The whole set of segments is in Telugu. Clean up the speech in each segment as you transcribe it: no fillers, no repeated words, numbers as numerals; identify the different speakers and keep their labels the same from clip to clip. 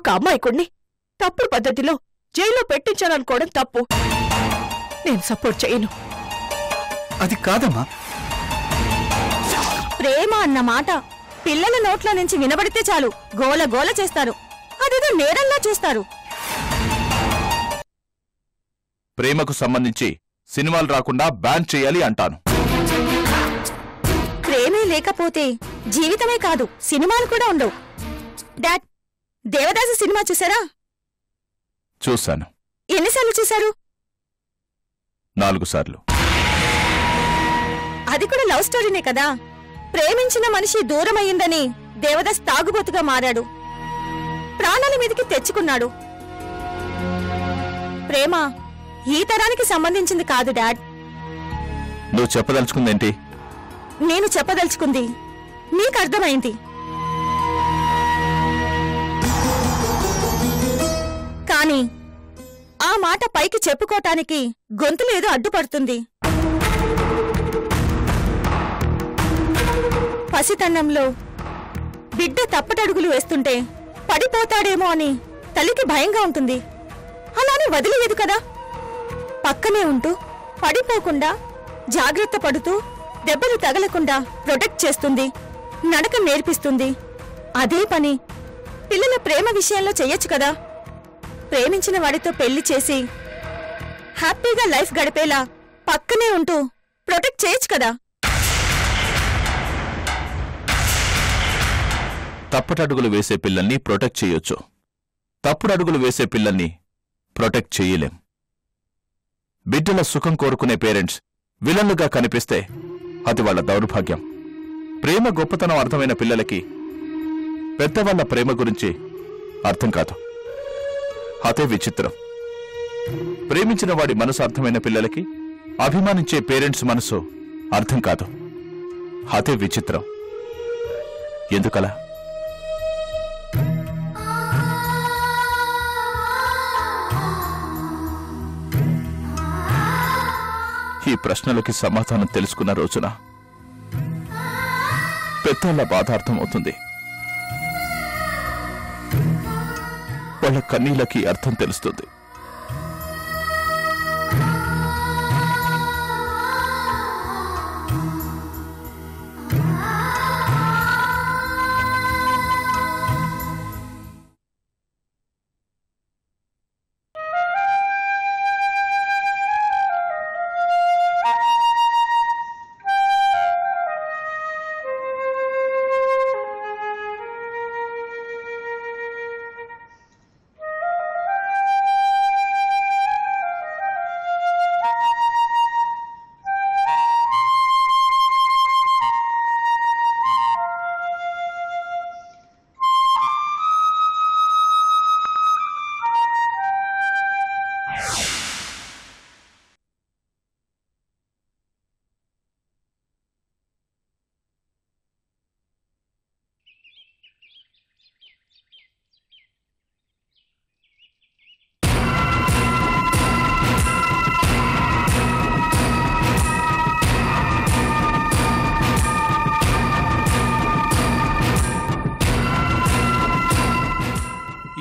Speaker 1: ఒక అమ్మాయికుణ్ణి తప్పుడు పద్ధతిలో జైల్లో పెట్టించాలనుకోవడం తప్పు. నేను సపోర్ట్ చేయను.
Speaker 2: అది కాదమ్మా.
Speaker 3: ప్రేమ అన్న మాట పిల్లల నోట్ల నుంచి వినబడితే చాలు గోల గోల చేస్తారు. అదేదో నేరంలా చూస్తారు.
Speaker 4: ప్రేమకు సంబంధించి సినిమాలు రాకుండా బ్యాన్ చేయాలి అంటాను.
Speaker 3: ప్రేమే లేకపోతే జీవితమే కాదు సినిమాలు కూడా ఉండవు. డాడ్, దేవదాసు సినిమా చూసారా?
Speaker 4: చూశాను.
Speaker 3: ఎన్నిసార్లు చూశారు?
Speaker 4: 4 సార్లు.
Speaker 3: అది కూడా లవ్ స్టోరీనే కదా. ప్రేమించిన మనిషి దూరమయ్యిందని దేవదాస్ తాగుబోతుగా మారాడు. ప్రాణాల మీదకి తెచ్చుకున్నాడు. ప్రేమ ఈ తరానికి సంబంధించింది కాదు డాడ్.
Speaker 4: నువ్వు చెప్పదలుచుకుందేంటి?
Speaker 3: నేను చెప్పదలుచుకుంది నీకు అర్థమైంది. కానీ ఆ మాట పైకి చెప్పుకోటానికి గొంతులేదో అడ్డుపడుతుంది. పసితన్నంలో బిడ్డ తప్పటడుగులు వేస్తుంటే పడిపోతాడేమో అని తల్లికి భయంగా ఉంటుంది. అలానే వదిలేదు కదా. పక్కనే ఉంటూ పడిపోకుండా జాగ్రత్త పడుతూ దెబ్బలు తగలకుండా ప్రొటెక్ట్ చేస్తుంది, నడక నేర్పిస్తుంది. అదే పని పిల్లల ప్రేమ విషయంలో చెయ్యొచ్చు కదా. ప్రేమించిన వాడితో పెళ్లి చేసి హ్యాపీగా లైఫ్ గడిపేలా పక్కనే ఉంటూ ప్రొటెక్ట్ చేయొచ్చు కదా.
Speaker 4: తప్పటడుగులు వేసే పిల్లల్ని ప్రొటెక్ట్ చేయొచ్చు. తప్పుడు అడుగులు వేసే పిల్లల్ని ప్రొటెక్ట్ చెయ్యలేం. బిడ్డల సుఖం కోరుకునే పేరెంట్స్ విలన్లుగా కనిపిస్తే అది వాళ్ళ దౌర్భాగ్యం. ప్రేమ గొప్పతనం అర్థమైన పిల్లలకి పెద్దవాళ్ల ప్రేమ గురించి అర్థం కాదు. అదే విచిత్రం. ప్రేమించిన వాడి మనసు అర్థమైన పిల్లలకి అభిమానించే పేరెంట్స్ మనసు అర్థం కాదు. అదే విచిత్రం. ఎందుకలా? ఈ ప్రశ్నలకి సమాధానం తెలుసుకున్న రోజున పెద్దల బాధ అర్థమవుతుంది. వాళ్ళ కన్నీళ్ళకి అర్థం తెలుస్తుంది.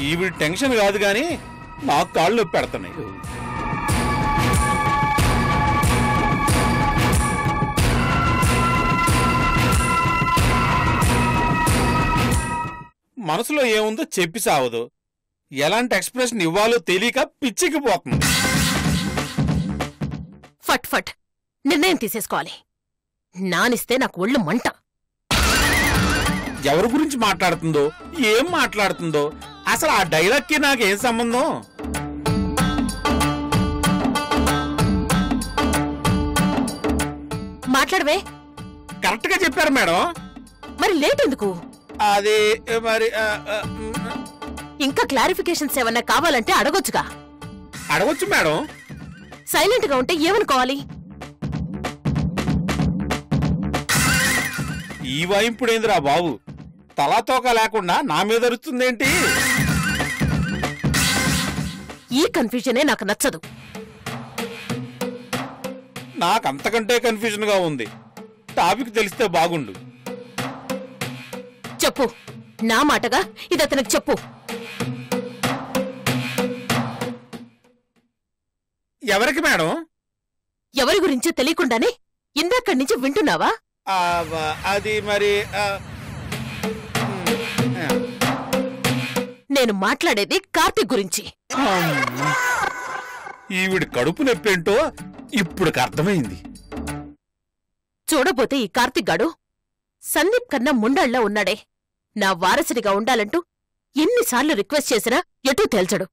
Speaker 5: ఈవిడ టెన్షన్ కాదు గాని నాకు కాళ్ళు నొప్పి పెడుతున్నాయి. మనసులో ఏముందో చెప్పి సావదు. ఎలాంటి ఎక్స్ప్రెషన్ ఇవ్వాలో తెలియక పిచ్చికి పోతుంది.
Speaker 1: ఫట్ ఫట్ నిర్ణయం తీసేసుకోవాలి. నానిస్తే నాకు ఒళ్ళు మంట.
Speaker 5: ఎవరి గురించి మాట్లాడుతుందో, ఏం మాట్లాడుతుందో, అసలు ఆ డైలాగ్కి నాకేం సంబంధం?
Speaker 1: మాట్లాడవే.
Speaker 5: కరెక్ట్ గా చెప్పారు మేడం.
Speaker 1: మరి లేట్ ఎందుకు?
Speaker 5: అది మరి
Speaker 1: ఇంకా క్లారిఫికేషన్స్ ఏమన్నా కావాలంటే అడగొచ్చుగా.
Speaker 5: అడగొచ్చు మేడం.
Speaker 1: సైలెంట్ గా ఉంటే ఏమనుకోవాలి?
Speaker 5: ఈ వాయింపుడేందిరా బాబు, తలాతోక లేకుండా నా మీద అరుస్తుందేంటి?
Speaker 1: ఈ కన్ఫ్యూజనే నాకు నచ్చదు.
Speaker 5: నాకంతకంటే కన్ఫ్యూజన్ గా ఉంది. టాపిక్ తెలిస్తే బాగుండు.
Speaker 1: చెప్పు, నా మాటగా ఇది అతనికి చెప్పు.
Speaker 5: ఎవరికి మేడం?
Speaker 1: ఎవరి గురించో తెలియకుండానే ఇందాక్కడి నుంచి వింటున్నావా?
Speaker 5: అది మరి
Speaker 1: నేను మాట్లాడేది కార్తీక్ గురించి.
Speaker 5: ఈవిడ కడుపు నొప్పేంటో ఇప్పుడుకి అర్థమైంది.
Speaker 1: చూడబోతే ఈ కార్తీక్ గాడు సందీప్ కన్నా ముండాళ్లా ఉన్నాడే. నా వారసుడిగా ఉండాలంటూ ఎన్నిసార్లు రిక్వెస్ట్ చేసినా ఎటూ తేల్చడు.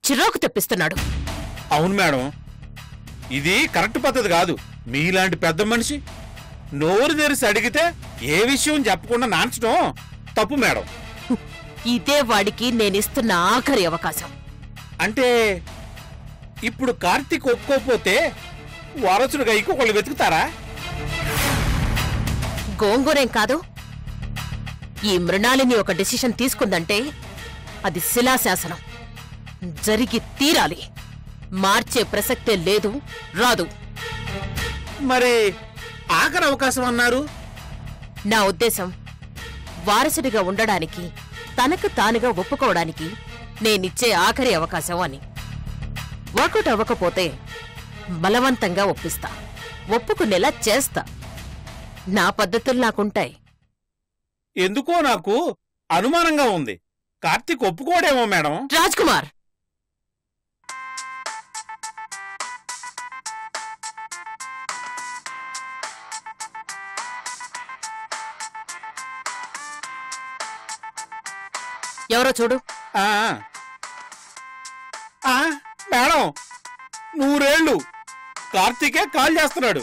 Speaker 1: చిరాకు తెప్పిస్తున్నాడు.
Speaker 5: అవును మేడం, ఇది కరెక్ట్ పద్ధతి కాదు. మీలాంటి పెద్ద మనిషి నోరు తెరిసి అడిగితే ఏ విషయం చెప్పకుండా నాన్చడం తప్పు మేడం.
Speaker 1: ఇదే వాడికి నేనిస్తున్న ఆఖరి అవకాశం.
Speaker 5: అంటే ఇప్పుడు కార్తీక్ ఒప్పుకోపోతే వారసుడిగా ఇంకొకళ్ళు వెతుకుతారా?
Speaker 1: గోంగూరేం కాదు. ఈ మృణాలిని ఒక డెసిషన్ తీసుకుందంటే అది శిలాశాసనం. జరిగి తీరాలి. మార్చే ప్రసక్తే లేదు, రాదు.
Speaker 5: మరి ఆఖరి అవకాశం అన్నారు.
Speaker 1: నా ఉద్దేశం వారసుడిగా ఉండడానికి, తనకు తానుగా ఒప్పుకోవడానికి నేనిచ్చే ఆఖరి అవకాశం అని. వర్కౌట్ అవ్వకపోతే బలవంతంగా ఒప్పిస్తా, ఒప్పుకునేలా చేస్తా. నా పద్ధతులు నాకుంటాయి.
Speaker 5: ఎందుకో నాకు అనుమానంగా ఉంది. కార్తీక్ ఒప్పుకోడేమో మేడం.
Speaker 1: రాజ్ కుమార్, ఎవరో చూడు.
Speaker 5: మేడం, 100 ఏళ్ళు కార్తీకే కాల్ చేస్తున్నాడు.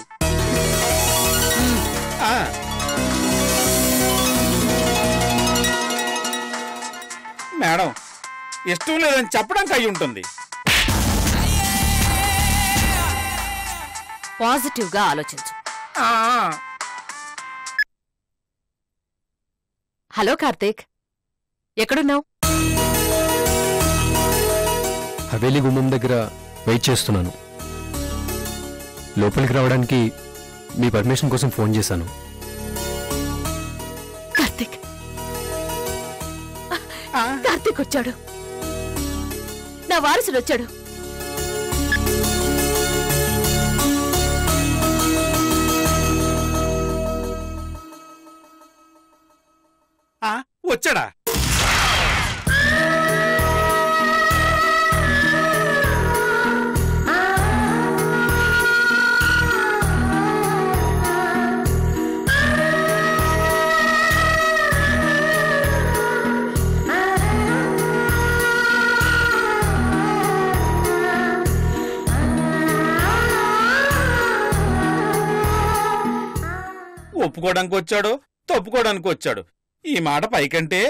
Speaker 5: మేడం, ఇష్టం లేదని చెప్పడానికి అయి ఉంటుంది.
Speaker 1: పాజిటివ్ గా ఆలోచించు. హలో కార్తీక్, ఎక్కడున్నావు?
Speaker 2: హవేలీ గుమ్మం దగ్గర వెయిట్ చేస్తున్నాను. లోపలికి రావడానికి మీ పర్మిషన్ కోసం ఫోన్ చేశాను.
Speaker 1: కార్తీక్, కార్తీక్ వచ్చాడు. నా వారసుడు వచ్చాడు.
Speaker 5: వచ్చాడా? ఒప్పుకోవడానికి వచ్చాడో తప్పుకోవడానికి వచ్చాడు. ఈ మాట పైకంటే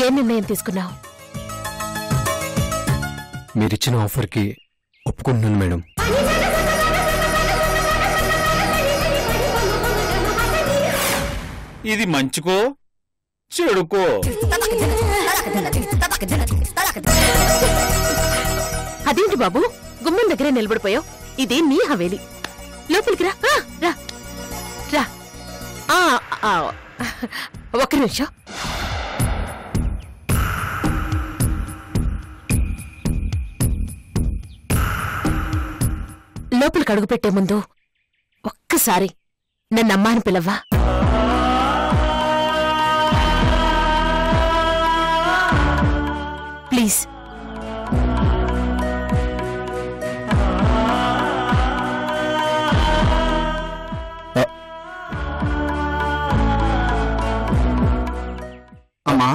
Speaker 1: ఏ నిర్ణయం తీసుకున్నావు?
Speaker 2: మీరిచ్చిన ఆఫర్కి ఒప్పుకుంటున్నాను మేడం.
Speaker 5: ఇది మంచుకో చెడుకో?
Speaker 1: అదేంటి బాబు, గుమ్మం దగ్గరే నిలబడిపోయావు? ఇది నీ హవేలి. లోపలికి రా. రా రా. ఒక్క నిమిషం. లోపలికి అడుగు పెట్టే ముందు ఒక్కసారి నన్ను అమ్మాని పిలవ్వా? ప్లీజ్.
Speaker 2: అమ్మా,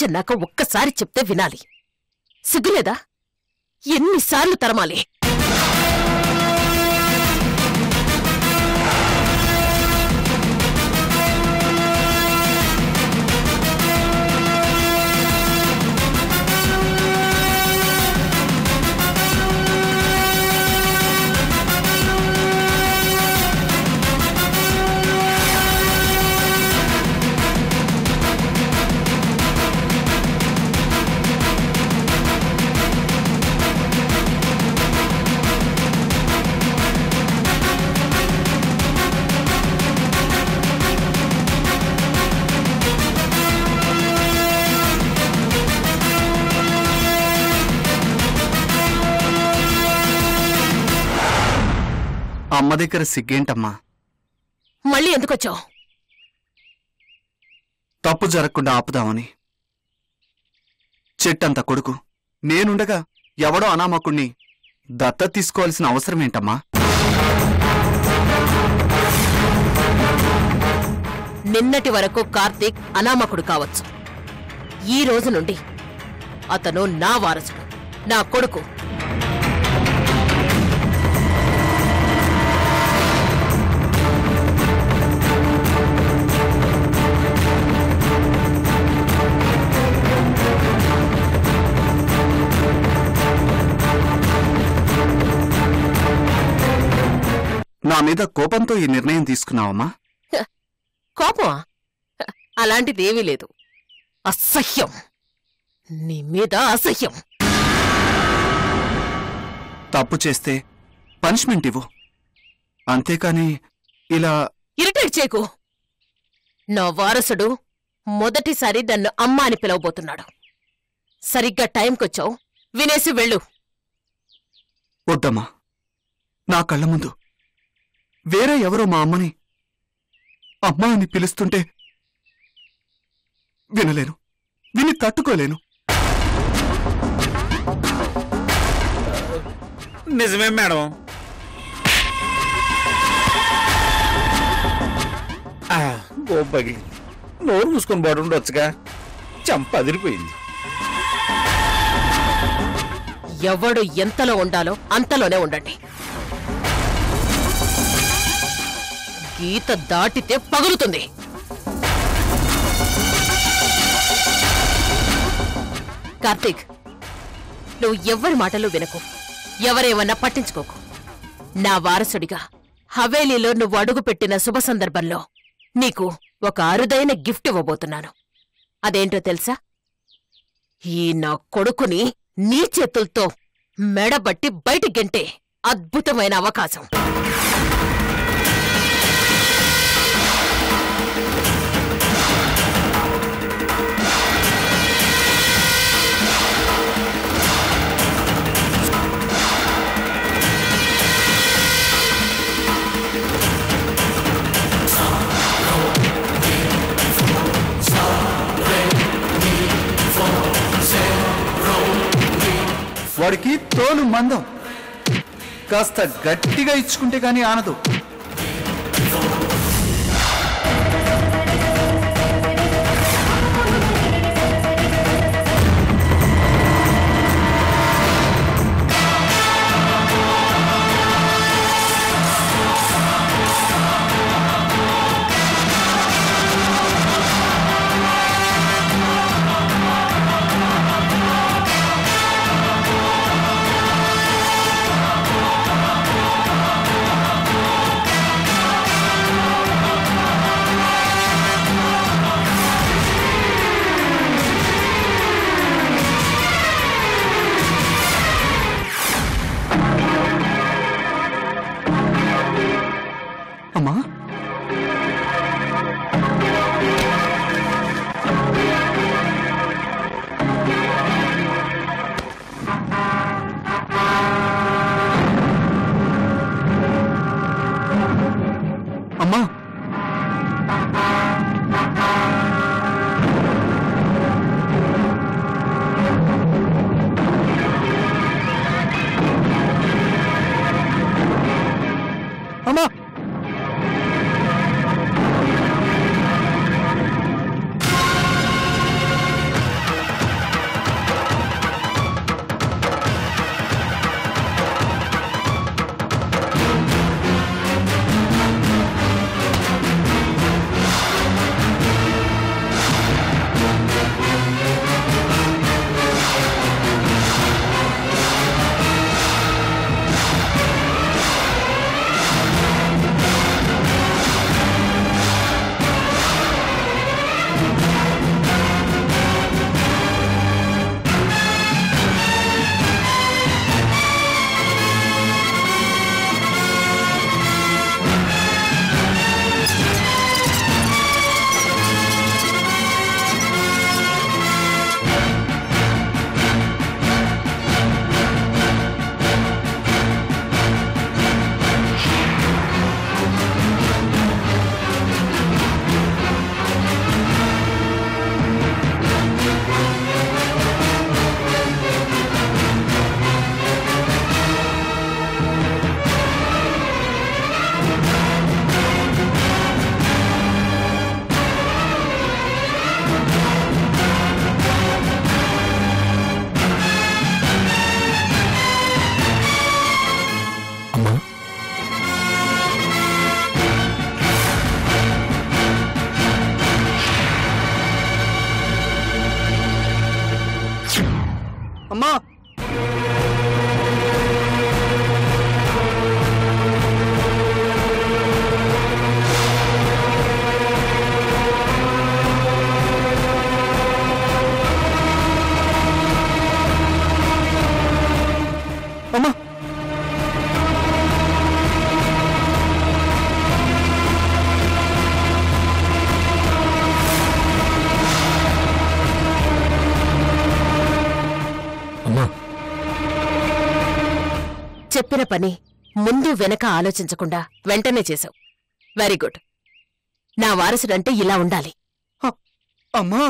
Speaker 1: వయసన్నాక ఒక్కసారి చెప్తే వినాలి. సిగ్గులేదా? ఎన్నిసార్లు తరమాలి?
Speaker 6: అమ్మ దగ్గర సిగ్గేంటమ్మా?
Speaker 1: మళ్ళీ ఎందుకొచ్చావు?
Speaker 6: తప్పు జరగకుండా ఆపుదామని. చెట్టంత కొడుకు నేనుండగా ఎవడో అనామకుణ్ణి దత్తత తీసుకోవాల్సిన అవసరమేంటమ్మా?
Speaker 1: నిన్నటి వరకు కార్తీక్ అనామకుడు కావచ్చు. ఈ రోజు నుండి అతను నా వారసుడు, నా కొడుకు.
Speaker 6: నా మీద కోపంతో ఈ నిర్ణయం తీసుకున్నావమ్మా?
Speaker 1: కోపమా? అలాంటిదేమీ లేదు. అసహ్యం, నీ మీద అసహ్యం.
Speaker 6: తప్పు చేస్తే పనిష్మెంట్ ఇవ్వు, అంతేకాని ఇలా
Speaker 1: ఇరిటేట్ చేయకు. నా వారసుడు మొదటిసారి నన్ను అమ్మ అని పిలవబోతున్నాడు. సరిగ్గా టైంకొచ్చావు, వినేసి వెళ్ళు.
Speaker 6: వద్దమ్మా, నా కళ్ళ ముందు వేరే ఎవరో మా అమ్మని అమ్మా అని పిలుస్తుంటే వినలేను, విని తట్టుకోలేను.
Speaker 5: నిజమే మేడం. గోపు పగిలి నోరు మూసుకొని పడి ఉండొచ్చుగా, చంప అదిరిపోయింది.
Speaker 1: ఎవడు ఎంతలో ఉండాలో అంతలోనే ఉండండి. గీత దాటితే పగులుతుంది. కార్తీక్, నువ్వు ఎవ్వరి మాటలు వినకు, ఎవరేమన్నా పట్టించుకోకు. నా వారసుడిగా హవేలీలో నువ్వు అడుగుపెట్టిన శుభ సందర్భంలో నీకు ఒక అరుదైన గిఫ్ట్ ఇవ్వబోతున్నాను. అదేంటో తెలుసా? ఈ నా కొడుకుని నీ చేతులతో మెడబట్టి బయటి గెంటే అద్భుతమైన అవకాశం.
Speaker 6: వాడికి తోలు మందం, కాస్త గట్టిగా ఇచ్చుకుంటే గాని ఆనదు. అమ్మా
Speaker 2: అమ్మా
Speaker 1: చెప్పిన పని ముందు వెనక ఆలోచించకుండా వెంటనే చేశావు. Very good. నా వారసుడంటే ఇలా ఉండాలి.
Speaker 6: అమ్మా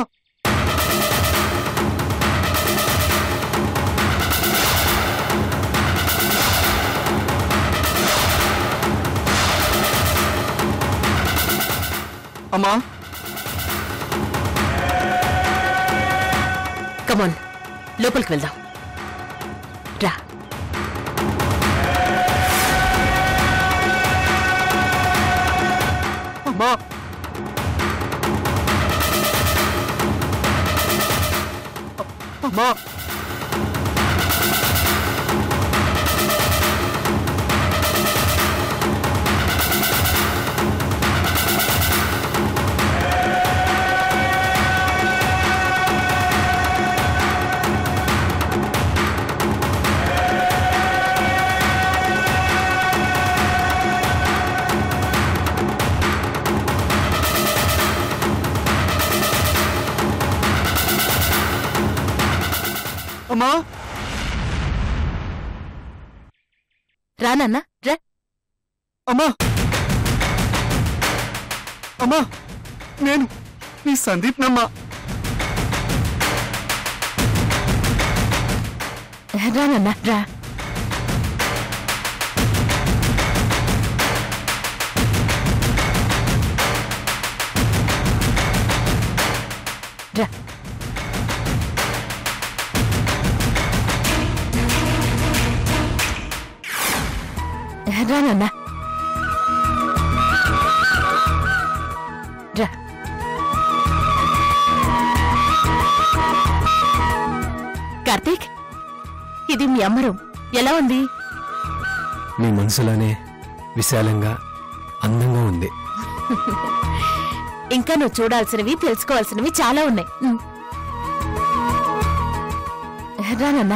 Speaker 6: అమ్మా
Speaker 1: కమాన్, లోపలికి వెళ్దాం. రా.
Speaker 6: అమ్మా అమ్మా అమ్మా
Speaker 1: రా నాన్న, రా.
Speaker 6: అమ్మా అమ్మా నేను నీ సందీప్ నమ్మా.
Speaker 1: రా నాన్న, రా. రా. రా నాన్న, రా. కార్తీక్, ఇది మీ అమ్మ రూమ్. ఎలా ఉంది?
Speaker 2: నీ మనసులానే విశాలంగా అందంగా ఉంది.
Speaker 1: ఇంకా నువ్వు చూడాల్సినవి తెలుసుకోవాల్సినవి చాలా ఉన్నాయి. రా నాన్న.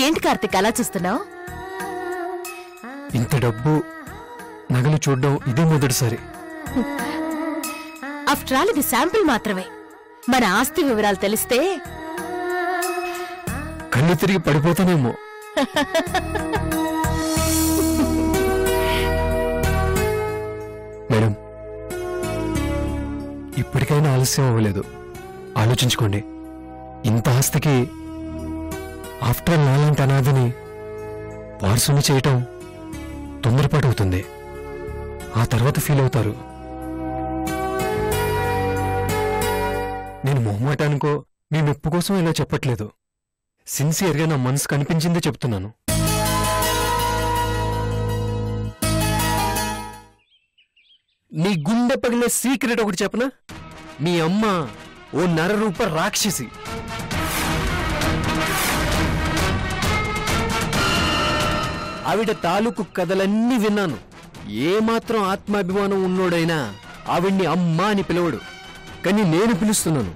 Speaker 1: ఏంటి కార్తీక్ అలా చూస్తున్నావు?
Speaker 2: ఇంత డబ్బు నగలు చూడడం ఇదే మొదటిసారి.
Speaker 1: ఆఫ్టర్ ఆల్ ఇది శాంపిల్ మాత్రమే. మన ఆస్తి వివరాలు తెలిస్తే
Speaker 2: కళ్ళు తిరిగి పడిపోతానేమో. మేడం, ఇప్పటికైనా ఆలస్యం అవ్వలేదు. ఆలోచించుకోండి. ఇంత ఆస్తికి ఆఫ్టర్ ఆల్ నాలాంటి అనాథని వారసుని చేయటం తొందరపాటు అవుతుంది. ఆ తర్వాత ఫీల్ అవుతారు. నేను మొహమాటానికో మీ మెప్పు కోసం ఇలా చెప్పట్లేదు. సిన్సియర్గా నా మనసు కనిపించిందే చెప్తున్నాను. నీ గుండె పగిలే సీక్రెట్ ఒకటి చెప్పనా? మీ అమ్మ ఓ నరరూప రాక్షసి. ఆవిడ తాలూకు కథలన్నీ విన్నాను. ఏమాత్రం ఆత్మాభిమానం ఉన్నోడైనా ఆవిడ్ని అమ్మా అని పిలవడు. కానీ నేను పిలుస్తున్నాను.